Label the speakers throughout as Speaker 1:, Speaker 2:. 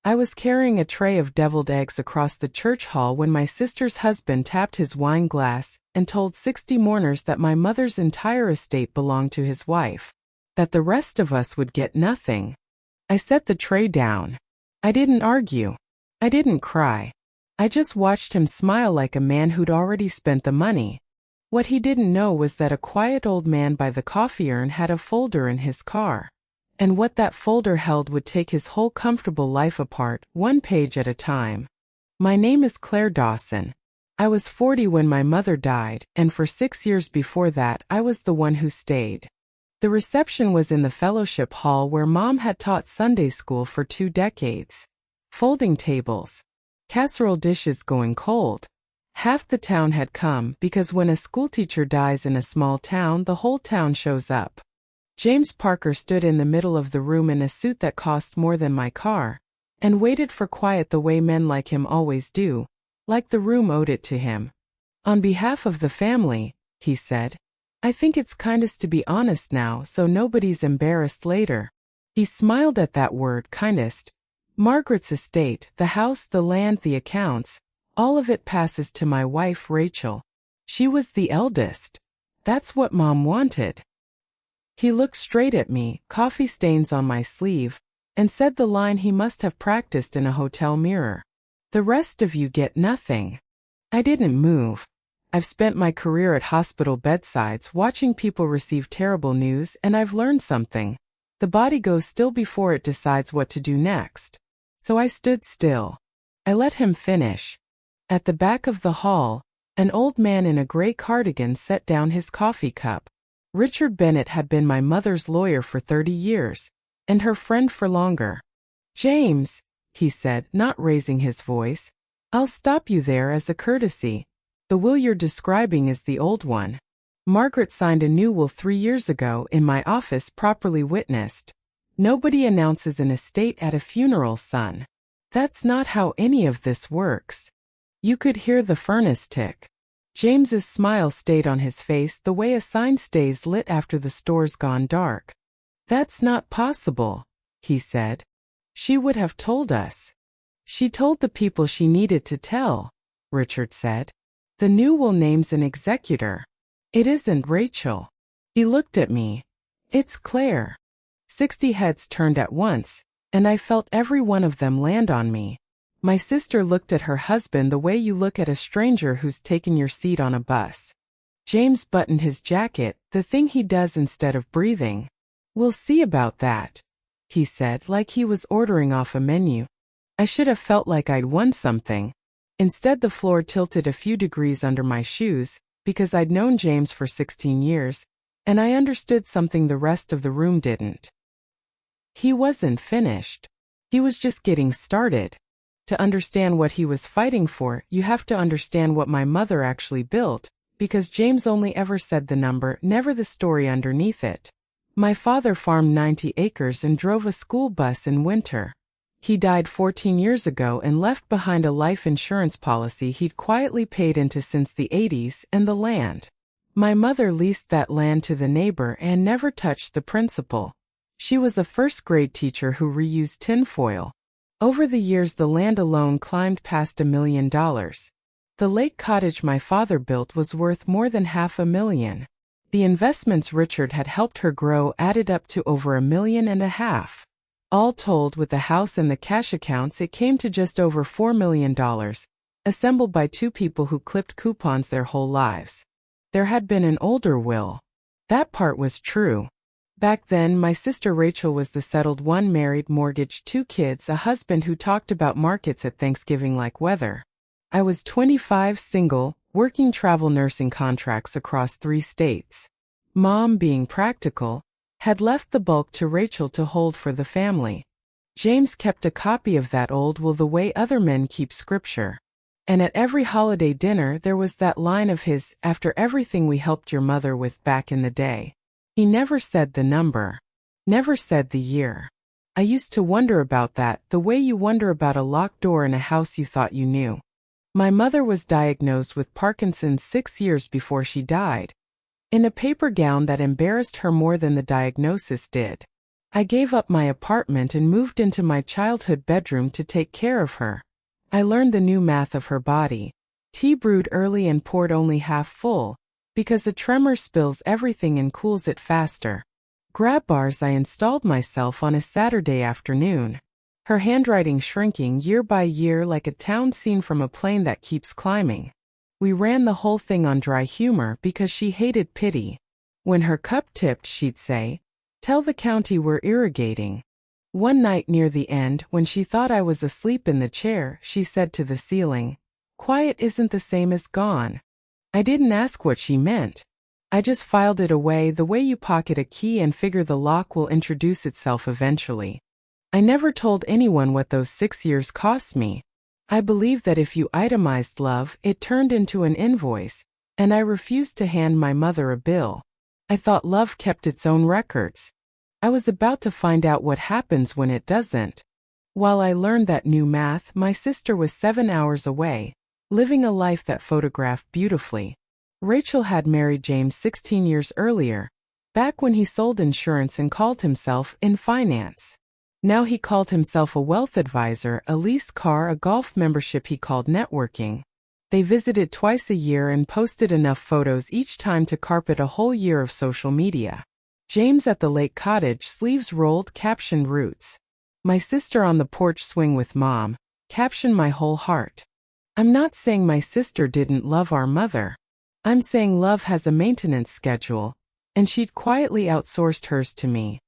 Speaker 1: I was carrying a tray of deviled eggs across the church hall when my sister's husband tapped his wine glass and told 60 mourners that my mother's entire estate belonged to his wife, that the rest of us would get nothing. I set the tray down. I didn't argue. I didn't cry. I just watched him smile like a man who'd already spent the money. What he didn't know was that a quiet old man by the coffee urn had a folder in his car. And what that folder held would take his whole comfortable life apart, one page at a time. My name is Claire Dawson. I was 40 when my mother died, and for 6 years before that, I was the one who stayed. The reception was in the fellowship hall where Mom had taught Sunday school for 2 decades. Folding tables. Casserole dishes going cold. Half the town had come because when a schoolteacher dies in a small town, the whole town shows up. James Parker stood in the middle of the room in a suit that cost more than my car, and waited for quiet the way men like him always do, like the room owed it to him. On behalf of the family, he said, I think it's kindest to be honest now so nobody's embarrassed later. He smiled at that word, kindest. Margaret's estate, the house, the land, the accounts, all of it passes to my wife Rachel. She was the eldest. That's what Mom wanted. He looked straight at me, coffee stains on my sleeve, and said the line he must have practiced in a hotel mirror. The rest of you get nothing. I didn't move. I've spent my career at hospital bedsides watching people receive terrible news, and I've learned something. The body goes still before it decides what to do next. So I stood still. I let him finish. At the back of the hall, an old man in a gray cardigan set down his coffee cup. Richard Bennett had been my mother's lawyer for 30 years, and her friend for longer. James, he said, not raising his voice, I'll stop you there as a courtesy. The will you're describing is the old one. Margaret signed a new will 3 years ago in my office, properly witnessed. Nobody announces an estate at a funeral, son. That's not how any of this works. You could hear the furnace tick. James's smile stayed on his face the way a sign stays lit after the store's gone dark. That's not possible, he said. She would have told us. She told the people she needed to tell, Richard said. The new will names an executor. It isn't Rachel. He looked at me. It's Claire. 60 heads turned at once, and I felt every one of them land on me. My sister looked at her husband the way you look at a stranger who's taken your seat on a bus. James buttoned his jacket, the thing he does instead of breathing. We'll see about that, he said like he was ordering off a menu. I should have felt like I'd won something. Instead, the floor tilted a few degrees under my shoes, because I'd known James for 16 years, and I understood something the rest of the room didn't. He wasn't finished. He was just getting started. To understand what he was fighting for, you have to understand what my mother actually built, because James only ever said the number, never the story underneath it. My father farmed 90 acres and drove a school bus in winter. He died 14 years ago and left behind a life insurance policy he'd quietly paid into since the 80s and the land. My mother leased that land to the neighbor and never touched the principal. She was a first-grade teacher who reused tinfoil. Over the years, the land alone climbed past $1 million. The lake cottage my father built was worth more than $500,000. The investments Richard had helped her grow added up to over $1.5 million. All told, with the house and the cash accounts, it came to just over $4 million, assembled by 2 people who clipped coupons their whole lives. There had been an older will. That part was true. Back then, my sister Rachel was the settled one, married, mortgaged, 2 kids, a husband who talked about markets at Thanksgiving like weather. I was 25, single, working travel nursing contracts across 3 states. Mom, being practical, had left the bulk to Rachel to hold for the family. James kept a copy of that old will the way other men keep scripture. And at every holiday dinner there was that line of his, after everything we helped your mother with back in the day. He never said the number. Never said the year. I used to wonder about that, the way you wonder about a locked door in a house you thought you knew. My mother was diagnosed with Parkinson's 6 years before she died. In a paper gown that embarrassed her more than the diagnosis did. I gave up my apartment and moved into my childhood bedroom to take care of her. I learned the new math of her body. Tea brewed early and poured only half full, because a tremor spills everything and cools it faster. Grab bars I installed myself on a Saturday afternoon. Her handwriting shrinking year by year like a town scene from a plane that keeps climbing. We ran the whole thing on dry humor because she hated pity. When her cup tipped, she'd say, "Tell the county we're irrigating." One night near the end, when she thought I was asleep in the chair, she said to the ceiling, "Quiet isn't the same as gone." I didn't ask what she meant. I just filed it away the way you pocket a key and figure the lock will introduce itself eventually. I never told anyone what those 6 years cost me. I believed that if you itemized love, it turned into an invoice, and I refused to hand my mother a bill. I thought love kept its own records. I was about to find out what happens when it doesn't. While I learned that new math, my sister was 7 hours away, living a life that photographed beautifully. Rachel had married James 16 years earlier, back when he sold insurance and called himself in finance. Now he called himself a wealth advisor, a leased car, a golf membership he called networking. They visited twice a year and posted enough photos each time to carpet a whole year of social media. James at the lake cottage, sleeves rolled, captioned roots. My sister on the porch swing with mom, captioned my whole heart. I'm not saying my sister didn't love our mother. I'm saying love has a maintenance schedule, and she'd quietly outsourced hers to me.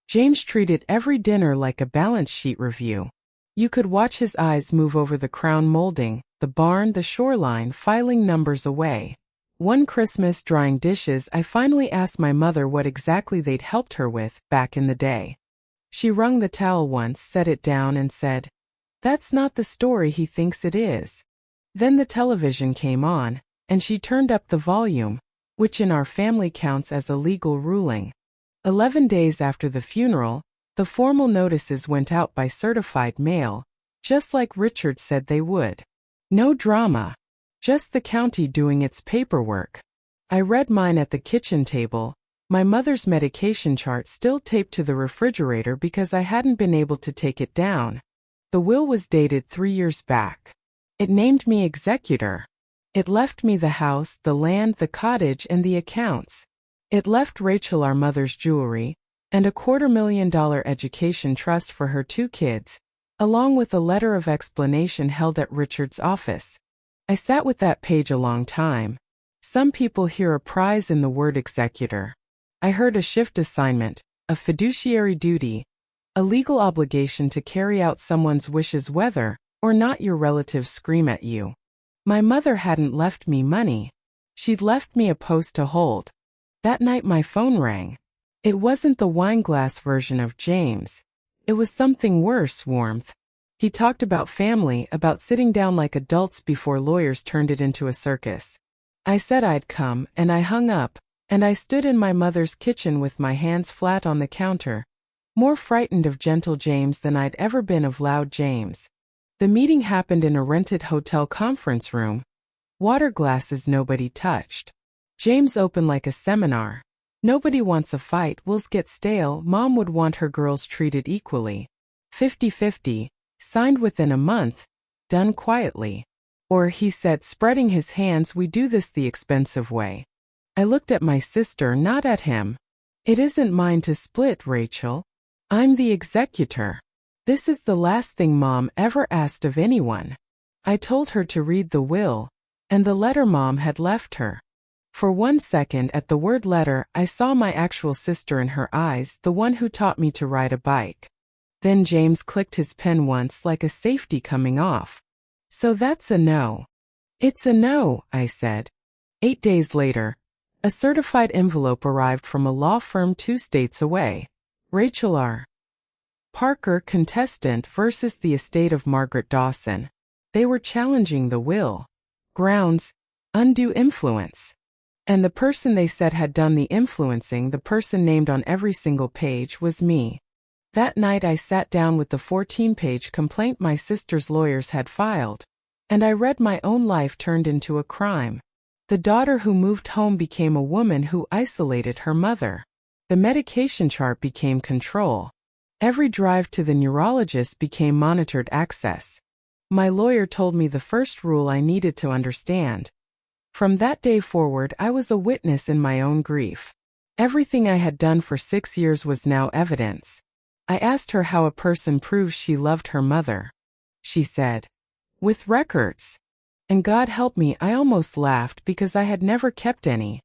Speaker 1: James treated every dinner like a balance sheet review. You could watch his eyes move over the crown molding, the barn, the shoreline, filing numbers away. One Christmas, drying dishes, I finally asked my mother what exactly they'd helped her with back in the day. She wrung the towel once, set it down, and said, "That's not the story he thinks it is." Then the television came on, and she turned up the volume, which in our family counts as a legal ruling. 11 days after the funeral, the formal notices went out by certified mail, just like Richard said they would. No drama. Just the county doing its paperwork. I read mine at the kitchen table, my mother's medication chart still taped to the refrigerator because I hadn't been able to take it down. The will was dated 3 years back. It named me executor. It left me the house, the land, the cottage, and the accounts. It left Rachel our mother's jewelry, and a $250,000 education trust for her 2 kids, along with a letter of explanation held at Richard's office. I sat with that page a long time. Some people hear a prize in the word executor. I heard a shift assignment, a fiduciary duty, a legal obligation to carry out someone's wishes whether or not your relatives scream at you. My mother hadn't left me money. She'd left me a post to hold. That night my phone rang. It wasn't the wine glass version of James. It was something worse, warmth. He talked about family, about sitting down like adults before lawyers turned it into a circus. I said I'd come, and I hung up, and I stood in my mother's kitchen with my hands flat on the counter, more frightened of gentle James than I'd ever been of loud James. The meeting happened in a rented hotel conference room. Water glasses nobody touched. James opened like a seminar. Nobody wants a fight, wills get stale, mom would want her girls treated equally. 50-50, signed within a month, done quietly. Or, he said, spreading his hands, we do this the expensive way. I looked at my sister, not at him. It isn't mine to split, Rachel. I'm the executor. This is the last thing mom ever asked of anyone. I told her to read the will, and the letter mom had left her. For 1 second at the word letter, I saw my actual sister in her eyes, the one who taught me to ride a bike. Then James clicked his pen once like a safety coming off. So that's a no. It's a no, I said. 8 days later, a certified envelope arrived from a law firm 2 states away. Rachel R. Parker, contestant versus the estate of Margaret Dawson. They were challenging the will. Grounds, undue influence. And the person they said had done the influencing, the person named on every single page, was me. That night I sat down with the 14-page complaint my sister's lawyers had filed, and I read my own life turned into a crime. The daughter who moved home became a woman who isolated her mother. The medication chart became control. Every drive to the neurologist became monitored access. My lawyer told me the first rule I needed to understand. From that day forward, I was a witness in my own grief. Everything I had done for 6 years was now evidence. I asked her how a person proves she loved her mother. She said, "With records." And God help me, I almost laughed because I had never kept any.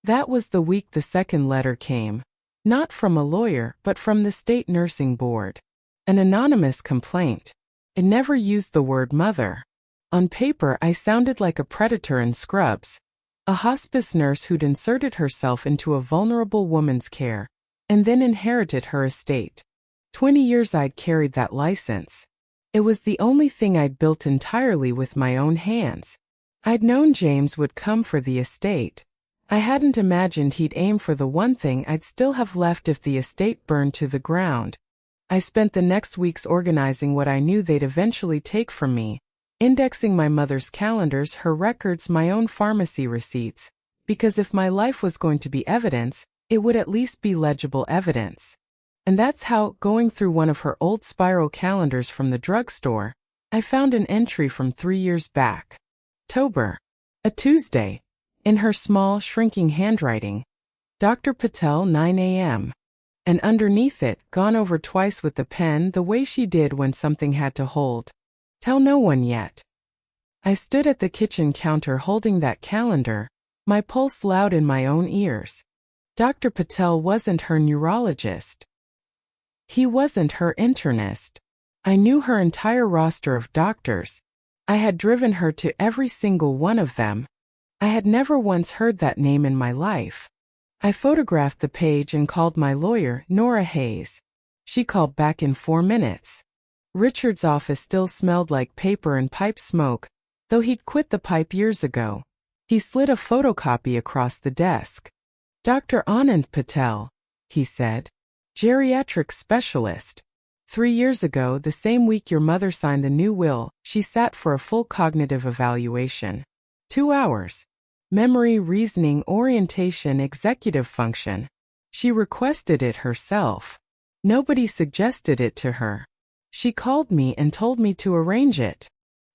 Speaker 1: That was the week the second letter came. Not from a lawyer, but from the state nursing board. An anonymous complaint. It never used the word mother. On paper, I sounded like a predator in Scrubs. A hospice nurse who'd inserted herself into a vulnerable woman's care, and then inherited her estate. 20 years I'd carried that license. It was the only thing I'd built entirely with my own hands. I'd known James would come for the estate. I hadn't imagined he'd aim for the one thing I'd still have left if the estate burned to the ground. I spent the next weeks organizing what I knew they'd eventually take from me, indexing my mother's calendars, her records, my own pharmacy receipts, because if my life was going to be evidence, it would at least be legible evidence. And that's how, going through one of her old spiral calendars from the drugstore, I found an entry from 3 years back. October. A Tuesday. In her small, shrinking handwriting, Dr. Patel, 9 a.m. And underneath it, gone over twice with the pen the way she did when something had to hold. Tell no one yet. I stood at the kitchen counter holding that calendar, my pulse loud in my own ears. Dr. Patel wasn't her neurologist. He wasn't her internist. I knew her entire roster of doctors. I had driven her to every single one of them. I had never once heard that name in my life. I photographed the page and called my lawyer, Nora Hayes. She called back in 4 minutes. Richard's office still smelled like paper and pipe smoke, though he'd quit the pipe years ago. He slid a photocopy across the desk. "Dr. Anand Patel," he said. "Geriatric specialist. 3 years ago, the same week your mother signed the new will, she sat for a full cognitive evaluation. 2 hours. Memory, reasoning, orientation, executive function. She requested it herself. Nobody suggested it to her. She called me and told me to arrange it."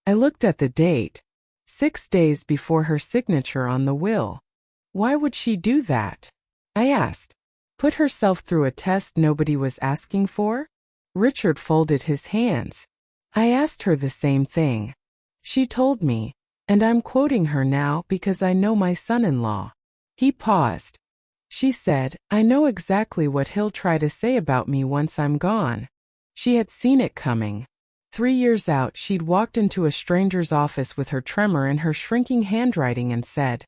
Speaker 1: I looked at the date. 6 days before her signature on the will. Why would she do that? I asked. Put herself through a test nobody was asking for? Richard folded his hands. I asked her the same thing. She told me, and I'm quoting her now because I know my son-in-law. He paused. She said, "I know exactly what he'll try to say about me once I'm gone." She had seen it coming. 3 years out, she'd walked into a stranger's office with her tremor in her shrinking handwriting and said,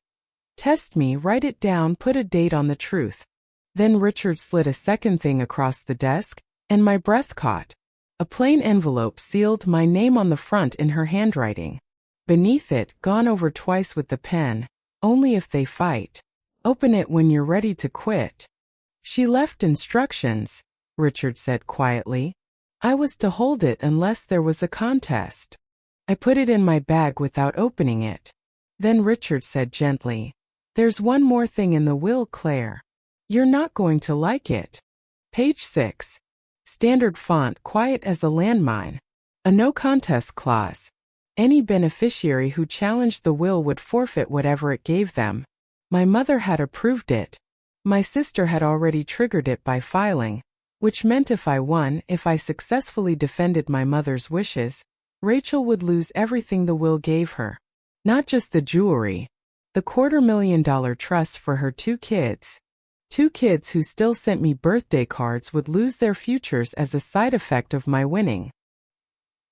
Speaker 1: "Test me, write it down, put a date on the truth." Then Richard slid a second thing across the desk, and my breath caught. A plain envelope sealed, my name on the front in her handwriting. Beneath it, gone over twice with the pen, "Only if they fight. Open it when you're ready to quit." She left instructions, Richard said quietly. I was to hold it unless there was a contest. I put it in my bag without opening it. Then Richard said gently, "There's one more thing in the will, Claire. You're not going to like it." Page 6. Standard font, quiet as a landmine. A no contest clause. Any beneficiary who challenged the will would forfeit whatever it gave them. My mother had approved it. My sister had already triggered it by filing, which meant if I successfully defended my mother's wishes, Rachel would lose everything the will gave her. Not just the jewelry. The $250,000 trust for her 2 kids. 2 kids who still sent me birthday cards would lose their futures as a side effect of my winning.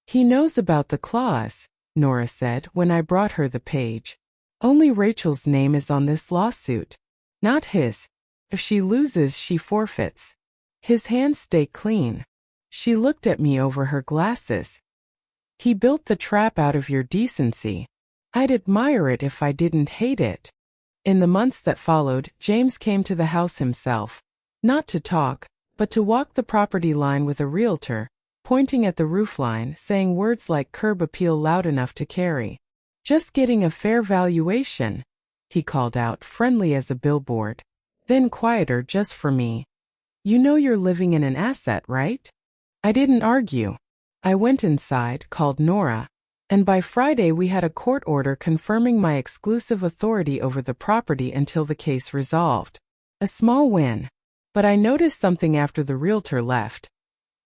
Speaker 1: "He knows about the clause," Nora said when I brought her the page. "Only Rachel's name is on this lawsuit. Not his. If she loses, she forfeits. His hands stay clean." She looked at me over her glasses. "He built the trap out of your decency. I'd admire it if I didn't hate it." In the months that followed, James came to the house himself. Not to talk, but to walk the property line with a realtor, pointing at the roofline, saying words like curb appeal loud enough to carry. "Just getting a fair valuation," he called out, friendly as a billboard. Then quieter just for me. "You know you're living in an asset, right? I didn't argue. I went inside, called Nora, and by Friday we had a court order confirming my exclusive authority over the property until the case resolved. A small win. But I noticed something after the realtor left.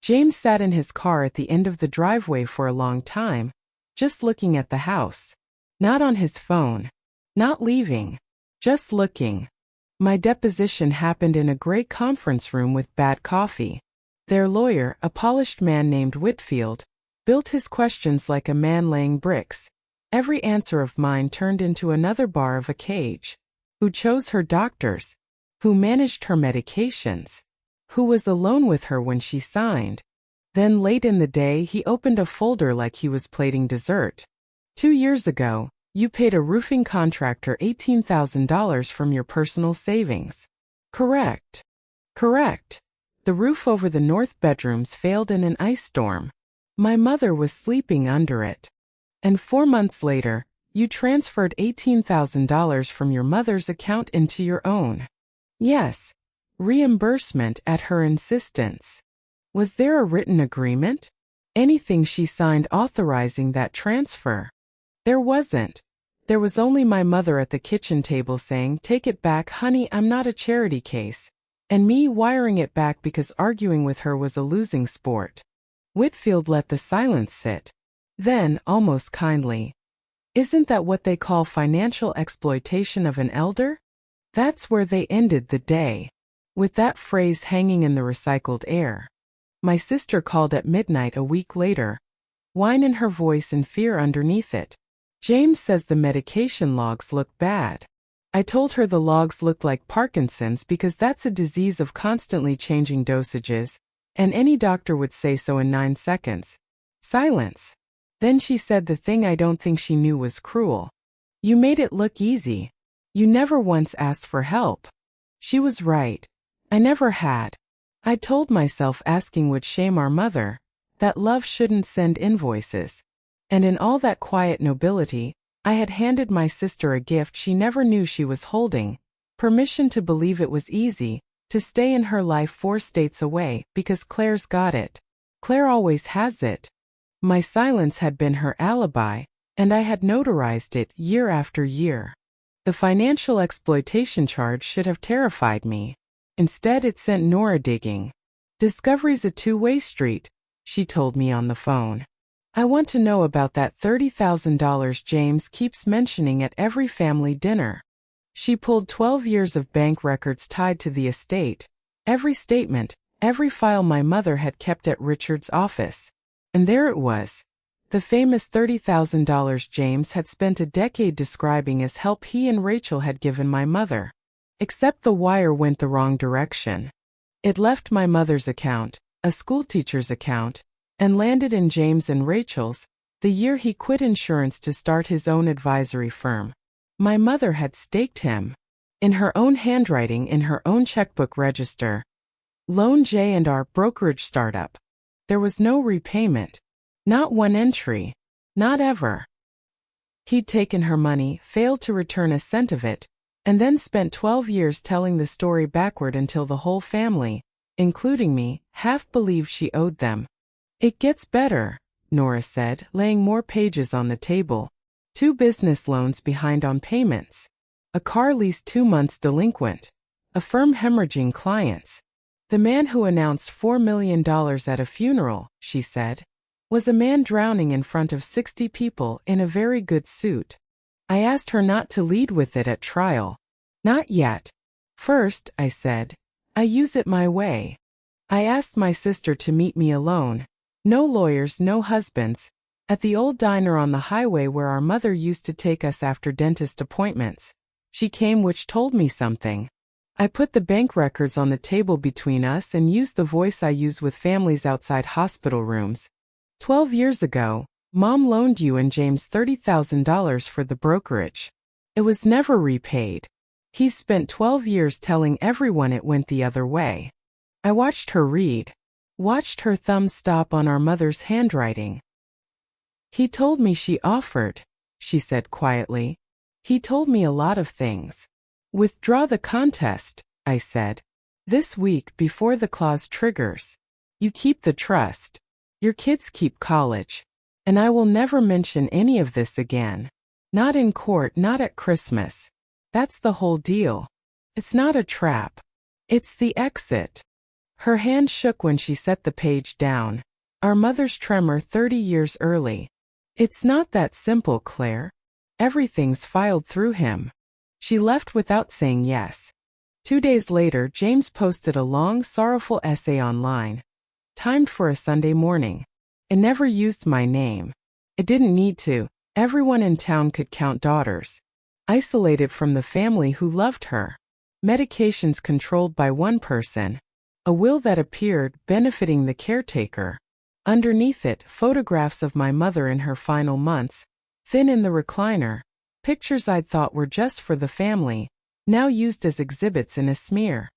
Speaker 1: James sat in his car at the end of the driveway for a long time, just looking at the house. Not on his phone. Not leaving. Just looking. My deposition happened in a great conference room with bad coffee. Their lawyer, a polished man named Whitfield, built his questions like a man laying bricks. Every answer of mine turned into another bar of a cage. Who chose her doctors? Who managed her medications? Who was alone with her when she signed? Then late in the day he opened a folder like he was plating dessert. 2 years ago, you paid a roofing contractor $18,000 from your personal savings. Correct. Correct. The roof over the north bedrooms failed in an ice storm. My mother was sleeping under it. And 4 months later, you transferred $18,000 from your mother's account into your own. Yes. Reimbursement at her insistence. Was there a written agreement? Anything she signed authorizing that transfer? There wasn't. There was only my mother at the kitchen table saying, "Take it back, honey, I'm not a charity case," and me wiring it back because arguing with her was a losing sport. Whitfield let the silence sit. Then, almost kindly, "Isn't that what they call financial exploitation of an elder?" That's where they ended the day, with that phrase hanging in the recycled air. My sister called at midnight a week later, whine in her voice and fear underneath it. James says the medication logs look bad. I told her the logs looked like Parkinson's because that's a disease of constantly changing dosages, and any doctor would say so in 9 seconds. Silence. Then she said the thing I don't think she knew was cruel. "You made it look easy. You never once asked for help." She was right. I never had. I told myself asking would shame our mother, that love shouldn't send invoices. And in all that quiet nobility, I had handed my sister a gift she never knew she was holding, permission to believe it was easy, to stay in her life 4 states away, because Claire's got it. Claire always has it. My silence had been her alibi, and I had notarized it year after year. The financial exploitation charge should have terrified me. Instead, it sent Nora digging. "Discovery's a two-way street," she told me on the phone. "I want to know about that $30,000 James keeps mentioning at every family dinner." She pulled 12 years of bank records tied to the estate, every statement, every file my mother had kept at Richard's office. And there it was. The famous $30,000 James had spent a decade describing as help he and Rachel had given my mother. Except the wire went the wrong direction. It left my mother's account, a schoolteacher's account, and landed in James and Rachel's, the year he quit insurance to start his own advisory firm. My mother had staked him. In her own handwriting in her own checkbook register. Loan J&R brokerage startup. There was no repayment. Not one entry. Not ever. He'd taken her money, failed to return a cent of it, and then spent 12 years telling the story backward until the whole family, including me, half believed she owed them. "It gets better," Nora said, laying more pages on the table. 2 business loans behind on payments. A car lease 2 months delinquent. A firm hemorrhaging clients. The man who announced $4 million at a funeral, she said, was a man drowning in front of 60 people in a very good suit. I asked her not to lead with it at trial. "Not yet. First," I said, "I use it my way." I asked my sister to meet me alone. No lawyers, no husbands. At the old diner on the highway where our mother used to take us after dentist appointments. She came, which told me something. I put the bank records on the table between us and used the voice I use with families outside hospital rooms. 12 years ago, Mom loaned you and James $30,000 for the brokerage. It was never repaid. He spent 12 years telling everyone it went the other way. I watched her read. Watched her thumb stop on our mother's handwriting. "He told me she offered," she said quietly. "He told me a lot of things." "Withdraw the contest," I said. "This week before the clause triggers." You keep the trust. Your kids keep college. And I will never mention any of this again. Not in court, not at Christmas. That's the whole deal. It's not a trap. It's the exit. Her hand shook when she set the page down. Our mother's tremor 30 years early. It's not that simple, Claire. Everything's filed through him. She left without saying yes. 2 days later, James posted a long, sorrowful essay online, timed for a Sunday morning. It never used my name. It didn't need to. Everyone in town could count daughters. Isolated from the family who loved her. Medications controlled by one person. A will that appeared, benefiting the caretaker. Underneath it, photographs of my mother in her final months, thin in the recliner, pictures I'd thought were just for the family, now used as exhibits in a smear.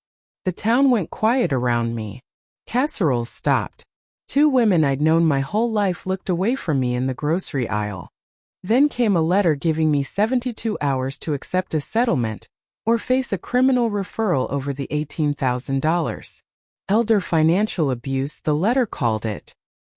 Speaker 1: The town went quiet around me. Casseroles stopped. 2 women I'd known my whole life looked away from me in the grocery aisle. Then came a letter giving me 72 hours to accept a settlement or face a criminal referral over the $18,000. Elder financial abuse, the letter called it.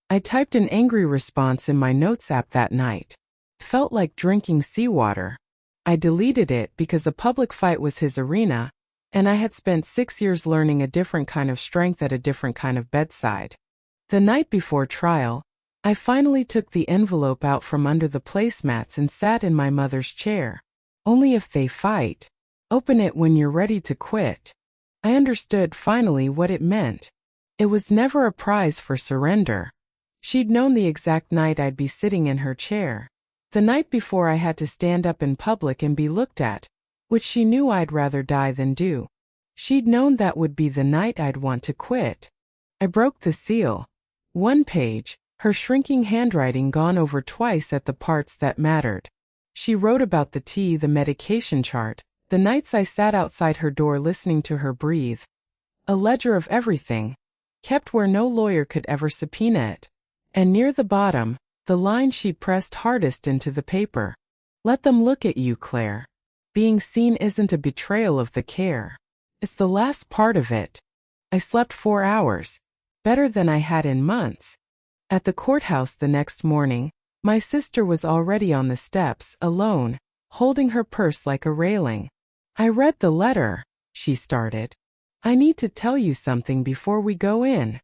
Speaker 1: I typed an angry response in my notes app that night. Felt like drinking seawater. I deleted it because a public fight was his arena, and I had spent 6 years learning a different kind of strength at a different kind of bedside. The night before trial, I finally took the envelope out from under the placemats and sat in my mother's chair. Only if they fight. Open it when you're ready to quit. I understood finally what it meant. It was never a prize for surrender. She'd known the exact night I'd be sitting in her chair. The night before I had to stand up in public and be looked at, which she knew I'd rather die than do. She'd known that would be the night I'd want to quit. I broke the seal. 1 page, her shrinking handwriting gone over twice at the parts that mattered. She wrote about the tea, the medication chart, the nights I sat outside her door listening to her breathe. A ledger of everything, kept where no lawyer could ever subpoena it. And near the bottom, the line she'd pressed hardest into the paper. Let them look at you, Claire. Being seen isn't a betrayal of the care. It's the last part of it. I slept 4 hours. Better than I had in months. At the courthouse the next morning, my sister was already on the steps, alone, holding her purse like a railing. I read the letter, she started. I need to tell you something before we go in.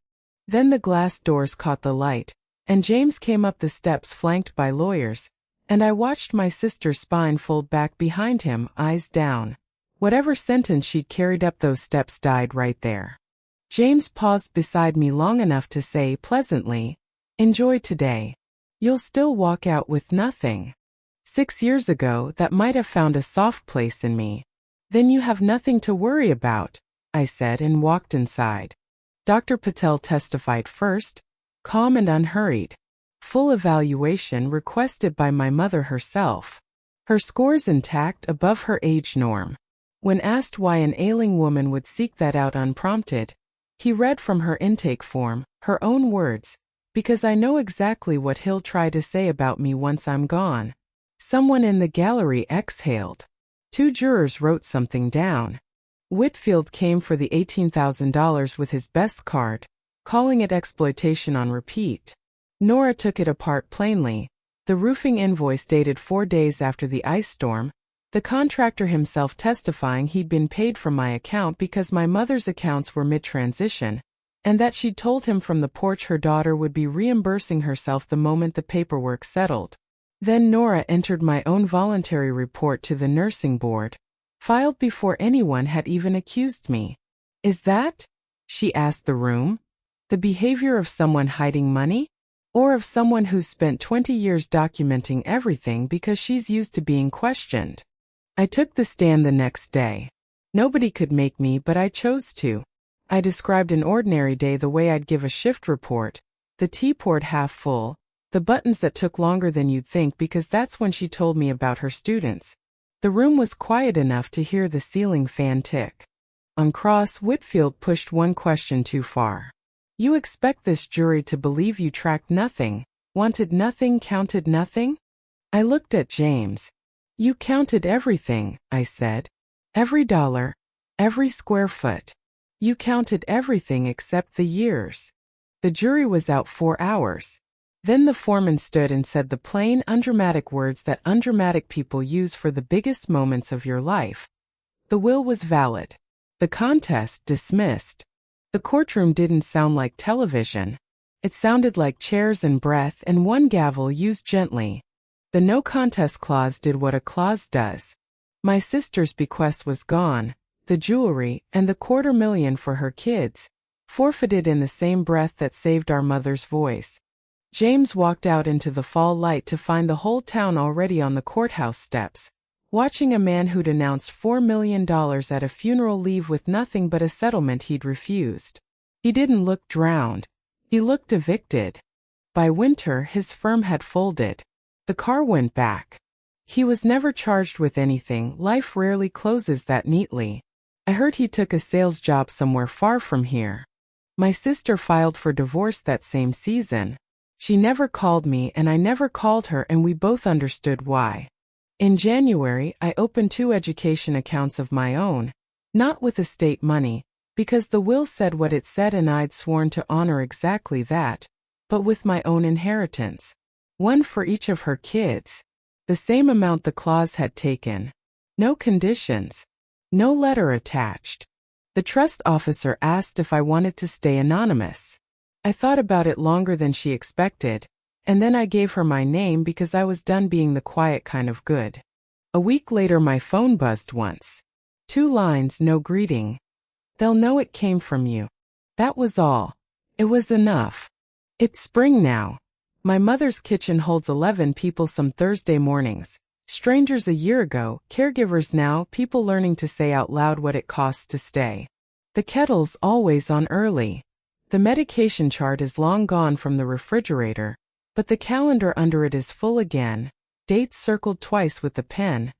Speaker 1: Then the glass doors caught the light, and James came up the steps flanked by lawyers, and I watched my sister's spine fold back behind him, eyes down. Whatever sentence she'd carried up those steps died right there. James paused beside me long enough to say pleasantly, "Enjoy today. You'll still walk out with nothing. 6 years ago, that might have found a soft place in me. Then you have nothing to worry about," I said and walked inside. Dr. Patel testified first, calm and unhurried. Full evaluation requested by my mother herself. Her scores intact above her age norm. When asked why an ailing woman would seek that out unprompted, he read from her intake form, her own words, "Because I know exactly what he'll try to say about me once I'm gone." Someone in the gallery exhaled. 2 jurors wrote something down. Whitfield came for the $18,000 with his best card, calling it exploitation on repeat. Nora took it apart plainly. The roofing invoice dated 4 days after the ice storm, the contractor himself testifying he'd been paid from my account because my mother's accounts were mid-transition, and that she'd told him from the porch her daughter would be reimbursing herself the moment the paperwork settled. Then Nora entered my own voluntary report to the nursing board, filed before anyone had even accused me. "Is that," she asked the room, "the behavior of someone hiding money? Or of someone who's spent 20 years documenting everything because she's used to being questioned?" I took the stand the next day. Nobody could make me, but I chose to. I described an ordinary day the way I'd give a shift report, the tea poured half full, the buttons that took longer than you'd think because that's when she told me about her students. The room was quiet enough to hear the ceiling fan tick. On cross, Whitfield pushed one question too far. "You expect this jury to believe you tracked nothing, wanted nothing, counted nothing?" I looked at James. "You counted everything," I said. "Every dollar, every square foot. You counted everything except the years." The jury was out 4 hours. Then the foreman stood and said the plain, undramatic words that undramatic people use for the biggest moments of your life. The will was valid. The contest dismissed. The courtroom didn't sound like television. It sounded like chairs and breath and one gavel used gently. The no contest clause did what a clause does. My sister's bequest was gone, the jewelry and the $250,000 for her kids, forfeited in the same breath that saved our mother's voice. James walked out into the fall light to find the whole town already on the courthouse steps, watching a man who'd announced $4 million at a funeral leave with nothing but a settlement he'd refused. He didn't look drowned. He looked evicted. By winter, his firm had folded. The car went back. He was never charged with anything. Life rarely closes that neatly. I heard he took a sales job somewhere far from here. My sister filed for divorce that same season. She never called me and I never called her, and we both understood why. In January, I opened 2 education accounts of my own, not with estate money, because the will said what it said and I'd sworn to honor exactly that, but with my own inheritance. One for each of her kids. The same amount the clause had taken. No conditions. No letter attached. The trust officer asked if I wanted to stay anonymous. I thought about it longer than she expected, and then I gave her my name because I was done being the quiet kind of good. A week later my phone buzzed once. 2 lines, no greeting. They'll know it came from you. That was all. It was enough. It's spring now. My mother's kitchen holds 11 people some Thursday mornings. Strangers a year ago, caregivers now, people learning to say out loud what it costs to stay. The kettle's always on early. The medication chart is long gone from the refrigerator, but the calendar under it is full again, dates circled twice with the pen,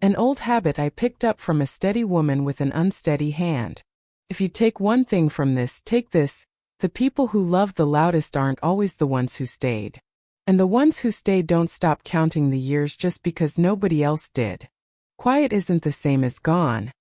Speaker 1: an old habit I picked up from a steady woman with an unsteady hand. If you take one thing from this, take this: the people who love the loudest aren't always the ones who stayed. And the ones who stayed don't stop counting the years just because nobody else did. Quiet isn't the same as gone.